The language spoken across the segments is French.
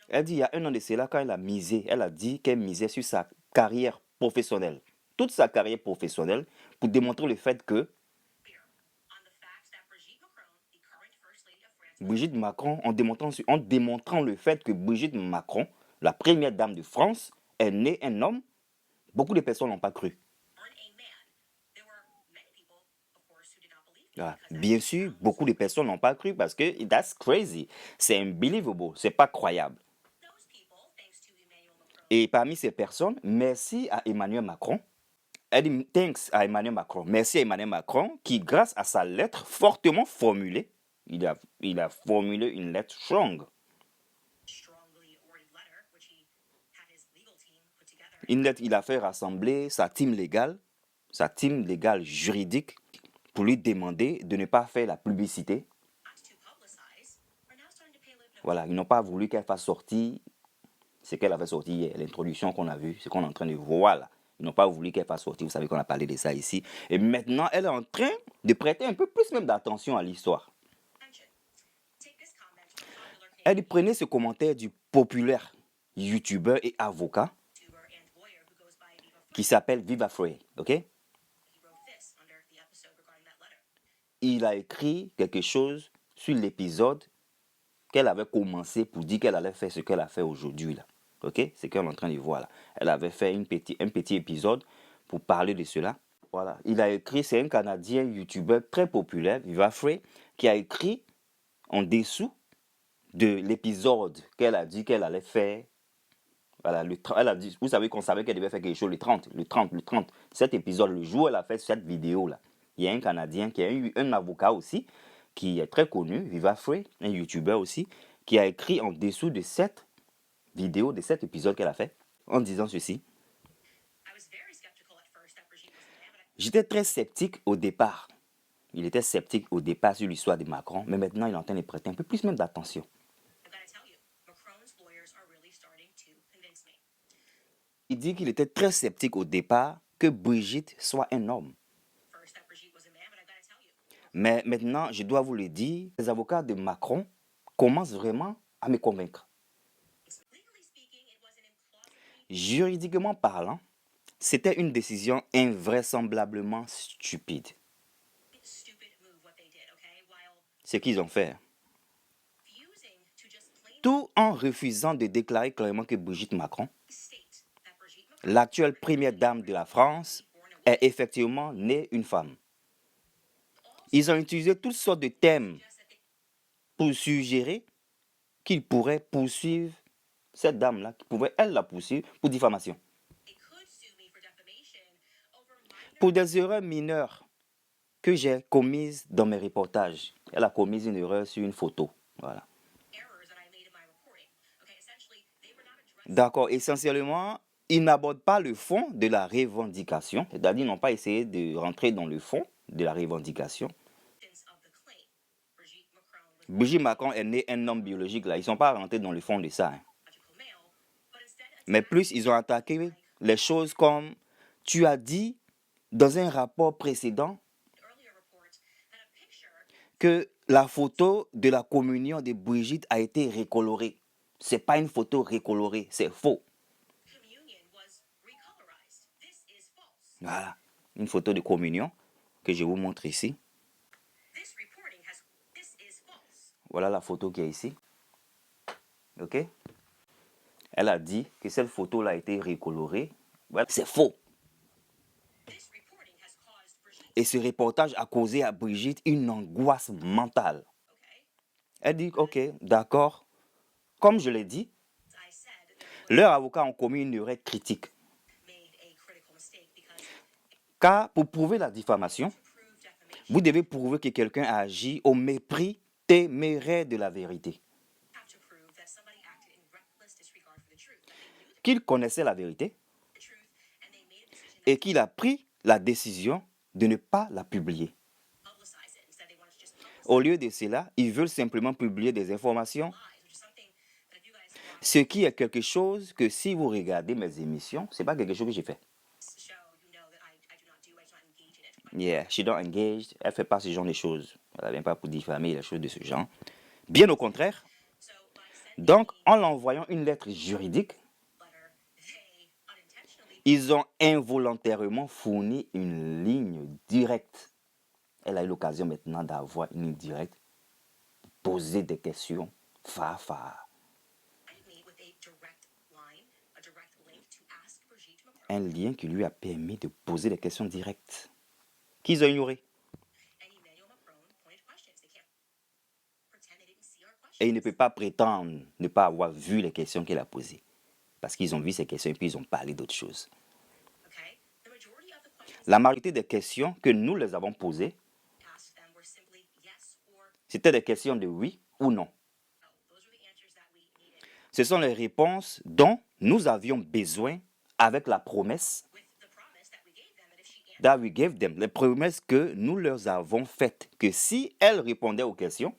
Elle dit, il y a un an de cela, quand elle a dit qu'elle misait sur sa carrière professionnelle. Toute sa carrière professionnelle pour démontrer le fait que Brigitte Macron, en démontrant le fait que Brigitte Macron, la première dame de France, est née un homme, beaucoup de personnes n'ont pas cru. Ah, bien sûr, beaucoup de personnes n'ont pas cru parce que that's crazy. C'est unbelievable, c'est pas croyable. Et parmi ces personnes, merci à Emmanuel Macron. Elle dit thanks à Emmanuel Macron. Merci à Emmanuel Macron qui, grâce à sa lettre fortement formulée, il a formulé une lettre strong. Une lettre, il a fait rassembler sa team légale juridique, pour lui demander de ne pas faire la publicité. Voilà, ils n'ont pas voulu qu'elle fasse sortir ce qu'elle avait sorti hier, l'introduction qu'on a vue, ce qu'on est en train de voir là. Ils n'ont pas voulu qu'elle fasse sortir, vous savez qu'on a parlé de ça ici. Et maintenant, elle est en train de prêter un peu plus même d'attention à l'histoire. Elle prenait ce commentaire du populaire youtubeur et avocat qui s'appelle Viva Frey, ok? Il a écrit quelque chose sur l'épisode qu'elle avait commencé pour dire qu'elle allait faire ce qu'elle a fait aujourd'hui là. Ok, c'est qu'on est en train de voir là. Elle avait fait un petit épisode pour parler de cela. Voilà, il a écrit, c'est un Canadien youtubeur très populaire, Viva Frey, qui a écrit en dessous de l'épisode qu'elle a dit qu'elle allait faire. Voilà, elle a dit, vous savez qu'on savait qu'elle devait faire quelque chose le 30. Cet épisode, le jour où elle a fait cette vidéo là, il y a un Canadien qui est un avocat aussi, qui est très connu, Viva Frey, un youtubeur aussi, qui a écrit en dessous de cette vidéo, de cet épisode qu'elle a fait, en disant ceci. J'étais très sceptique au départ. Il était sceptique au départ sur l'histoire de Macron, mais maintenant il est en train de prêter un peu plus même d'attention. Il dit qu'il était très sceptique au départ que Brigitte soit un homme. Mais maintenant, je dois vous le dire, les avocats de Macron commencent vraiment à me convaincre. Juridiquement parlant, c'était une décision invraisemblablement stupide. Ce qu'ils ont fait. Tout en refusant de déclarer clairement que Brigitte Macron, l'actuelle première dame de la France, est effectivement née une femme. Ils ont utilisé toutes sortes de thèmes pour suggérer qu'ils pourraient poursuivre cette dame-là, qui pouvait elle la poursuivre pour diffamation. Pour des erreurs mineures que j'ai commises dans mes reportages. Elle a commis une erreur sur une photo. Voilà. D'accord, essentiellement, ils n'abordent pas le fond de la revendication, c'est-à-dire ils n'ont pas essayé de rentrer dans le fond de la revendication. Brigitte Macron est née un homme biologique, là. Ils ne sont pas rentrés dans le fond de ça. Hein. Mais plus, ils ont attaqué les choses comme tu as dit dans un rapport précédent que la photo de la communion de Brigitte a été recolorée. Ce n'est pas une photo recolorée, c'est faux. Voilà, une photo de communion que je vous montre ici. Voilà la photo qui est ici. Ok? Elle a dit que cette photo-là a été recolorée. Voilà, c'est faux. Et ce reportage a causé à Brigitte une angoisse mentale. Elle dit, ok, d'accord. Comme je l'ai dit, leurs avocats ont commis une erreur critique. Car pour prouver la diffamation, vous devez prouver que quelqu'un a agi au mépris téméraire de la vérité. Qu'il connaissait la vérité et qu'il a pris la décision de ne pas la publier. Au lieu de cela, ils veulent simplement publier des informations, ce qui est quelque chose que si vous regardez mes émissions, ce n'est pas quelque chose que j'ai fait. Yeah, she don't engage, elle ne fait pas ce genre de choses. Elle ne vient pas pour diffamer les choses de ce genre. Bien au contraire, Donc, en l'envoyant une lettre juridique, ils ont involontairement fourni une ligne directe. Elle a eu l'occasion maintenant d'avoir une ligne directe, poser des questions, un lien qui lui a permis de poser des questions directes, qu'ils ont ignorées. Et il ne peut pas prétendre ne pas avoir vu les questions qu'il a posées. Parce qu'ils ont vu ces questions et puis ils ont parlé d'autres choses. La majorité des questions que nous les avons posées, c'était des questions de oui ou non. Ce sont les réponses dont nous avions besoin avec la promesse that we gave them, les promesses que nous leur avons faites, que si elles répondaient aux questions,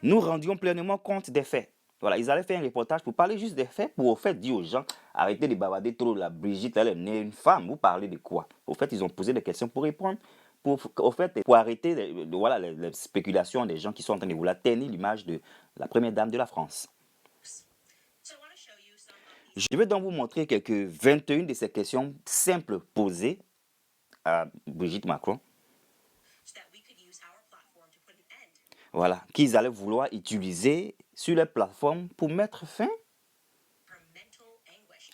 nous rendions pleinement compte des faits. Voilà, ils allaient faire un reportage pour parler juste des faits, pour au fait dire aux gens, arrêtez de bavarder trop, la Brigitte, elle est née une femme, vous parlez de quoi? Au fait, ils ont posé des questions pour répondre, pour arrêter les spéculations des gens qui sont en train de vouloir ternir l'image de la première dame de la France. Je vais donc vous montrer quelques 21 de ces questions simples posées à Brigitte Macron. Voilà, qu'ils allaient vouloir utiliser sur les plateformes pour mettre fin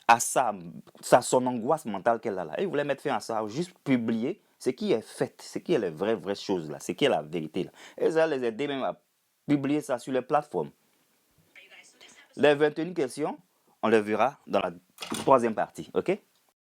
à son angoisse mentale qu'elle a là. Ils voulaient mettre fin à ça, juste publier ce qui est fait, ce qui est les vraies choses là, ce qui est la vérité là. Et ça les aider même à publier ça sur les plateformes. Les 21 questions, on les verra dans la troisième partie, ok?